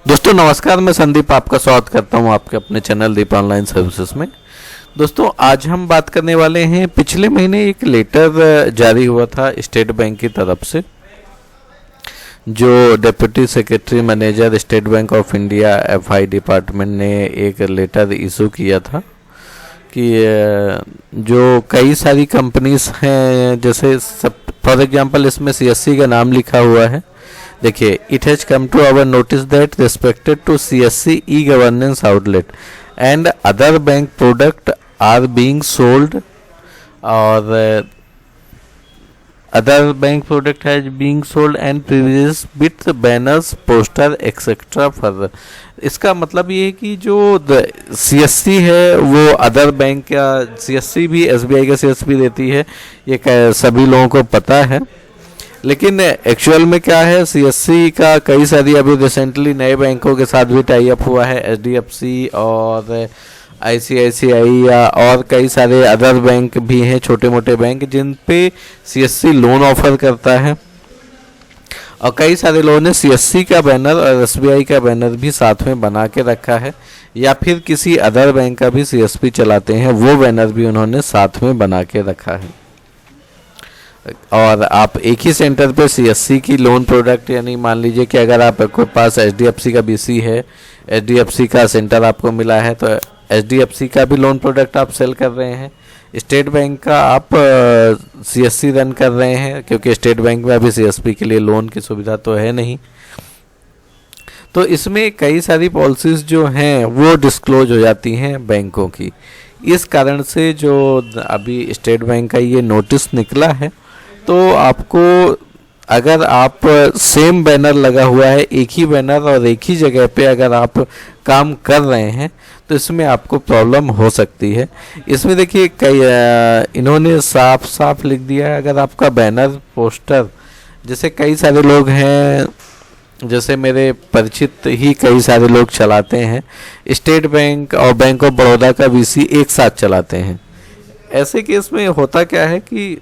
दोस्तों नमस्कार, मैं संदीप आपका स्वागत करता हूं आपके अपने चैनल दीप ऑनलाइन सर्विसेज में। दोस्तों आज हम बात करने वाले हैं, पिछले महीने एक लेटर जारी हुआ था स्टेट बैंक की तरफ से, जो deputy secretary manager state bank of India FI department ने एक लेटर इशू किया था कि जो कई सारी कंपनीज हैं, जैसे फॉर एग्जांपल इसमें सीएससी का नाम लिखा हुआ है। देखिए, it has come to our notice that respected to CSC e governance outlet and other bank product are being sold और other bank product has being sold and previous with banners poster etcetera further. इसका मतलब ये है कि जो CSC है वो other bank का सीएससी भी एसबीआई का सीएससी भी देती है, ये सभी लोगों को पता है। लेकिन एक्चुअल में क्या है, सीएससी का कई सारी अभी रिसेंटली नए बैंकों के साथ भी टाई अप हुआ है, एचडीएफसी और आईसीआईसीआई या और कई सारे अदर बैंक भी हैं, छोटे मोटे बैंक, जिन पे सीएससी लोन ऑफर करता है। और कई सारे लोगों ने सीएससी का बैनर और एसबीआई का बैनर भी साथ में बना के रखा है, या फिर किसी अदर बैंक का भी सीएसपी चलाते हैं, वो बैनर भी उन्होंने साथ में बना के रखा है। और आप एक ही सेंटर पे सीएससी की लोन प्रोडक्ट, यानी मान लीजिए कि अगर आपके पास एचडीएफसी का बीसी है, एचडीएफसी का सेंटर आपको मिला है, तो एचडीएफसी का भी लोन प्रोडक्ट आप सेल कर रहे हैं। स्टेट बैंक का आप सीएससी रन कर रहे हैं, क्योंकि स्टेट बैंक में अभी सीएसपी के लिए लोन की सुविधा तो है नहीं। तो इसमें कई सारी पॉलिसीज जो हैं वो डिस्क्लोज हो जाती हैं बैंकों की। इस कारण से जो अभी स्टेट बैंक का ये नोटिस निकला है, तो आपको अगर आप सेम बैनर लगा हुआ है, एक ही बैनर और एक ही जगह पे अगर आप काम कर रहे हैं, तो इसमें आपको प्रॉब्लम हो सकती है। इसमें देखिए कई इन्होंने साफ साफ लिख दिया है, अगर आपका बैनर पोस्टर, जैसे कई सारे लोग हैं, जैसे मेरे परिचित ही कई सारे लोग चलाते हैं, स्टेट बैंक और बैंक ऑफ बड़ौदा का बीसी एक साथ चलाते हैं। ऐसे केस में होता क्या है कि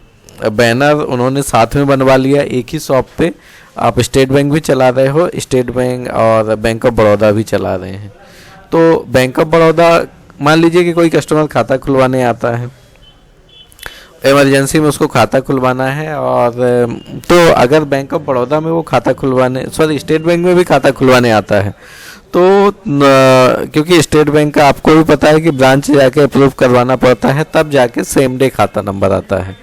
बैनर उन्होंने साथ में बनवा लिया एक ही शॉप पे, आप स्टेट बैंक भी चला रहे हो, स्टेट बैंक और बैंक ऑफ बड़ौदा भी चला रहे हैं। तो बैंक ऑफ बड़ौदा, मान लीजिए कि कोई कस्टमर खाता खुलवाने आता है, इमरजेंसी में उसको खाता खुलवाना है, और तो अगर बैंक ऑफ बड़ौदा में वो खाता खुलवाने, सॉरी स्टेट बैंक में भी खाता खुलवाने आता है, तो क्योंकि स्टेट बैंक का आपको भी पता है कि ब्रांच जाके अप्रूव करवाना पड़ता है, तब जाके सेम डे खाता नंबर आता है।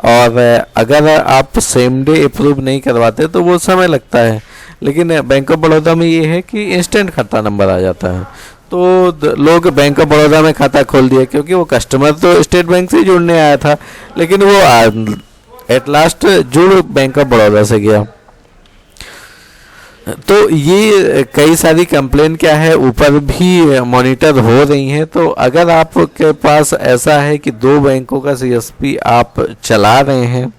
और अगर आप सेम डे अप्रूव नहीं करवाते तो वो समय लगता है, लेकिन बैंक ऑफ बड़ौदा में ये है कि इंस्टेंट खाता नंबर आ जाता है। तो लोग बैंक ऑफ बड़ौदा में खाता खोल दिए, क्योंकि वो कस्टमर तो स्टेट बैंक से जुड़ने आया था, लेकिन वो एट लास्ट जुड़ बैंक ऑफ बड़ौदा से गया। तो ये कई सारी कंप्लेन क्या है ऊपर भी मॉनिटर हो रही हैं। तो अगर आपके पास ऐसा है कि दो बैंकों का सीएसपी आप चला रहे हैं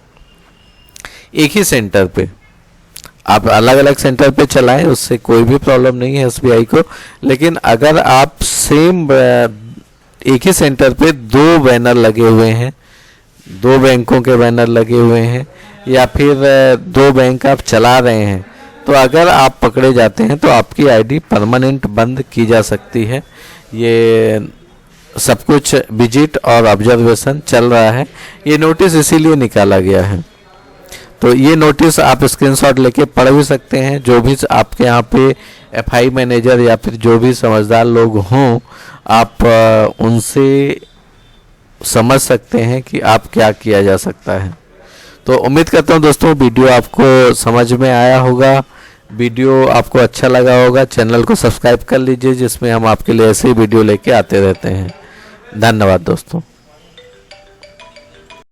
एक ही सेंटर पे, आप अलग अलग सेंटर पे चलाएं, उससे कोई भी प्रॉब्लम नहीं है एसबीआई को। लेकिन अगर आप सेम एक ही सेंटर पे दो बैनर लगे हुए हैं, दो बैंकों के बैनर लगे हुए हैं, या फिर दो बैंक आप चला रहे हैं, तो अगर आप पकड़े जाते हैं तो आपकी आईडी परमानेंट बंद की जा सकती है। ये सब कुछ विजिट और ऑब्जर्वेशन चल रहा है, ये नोटिस इसीलिए निकाला गया है। तो ये नोटिस आप स्क्रीनशॉट लेके पढ़ भी सकते हैं। जो भी आपके यहाँ पे एफआई मैनेजर या फिर जो भी समझदार लोग हों, आप उनसे समझ सकते हैं कि आप क्या किया जा सकता है। तो उम्मीद करता हूँ दोस्तों वीडियो आपको समझ में आया होगा, वीडियो आपको अच्छा लगा होगा। चैनल को सब्सक्राइब कर लीजिए, जिसमें हम आपके लिए ऐसे ही वीडियो लेके आते रहते हैं। धन्यवाद दोस्तों।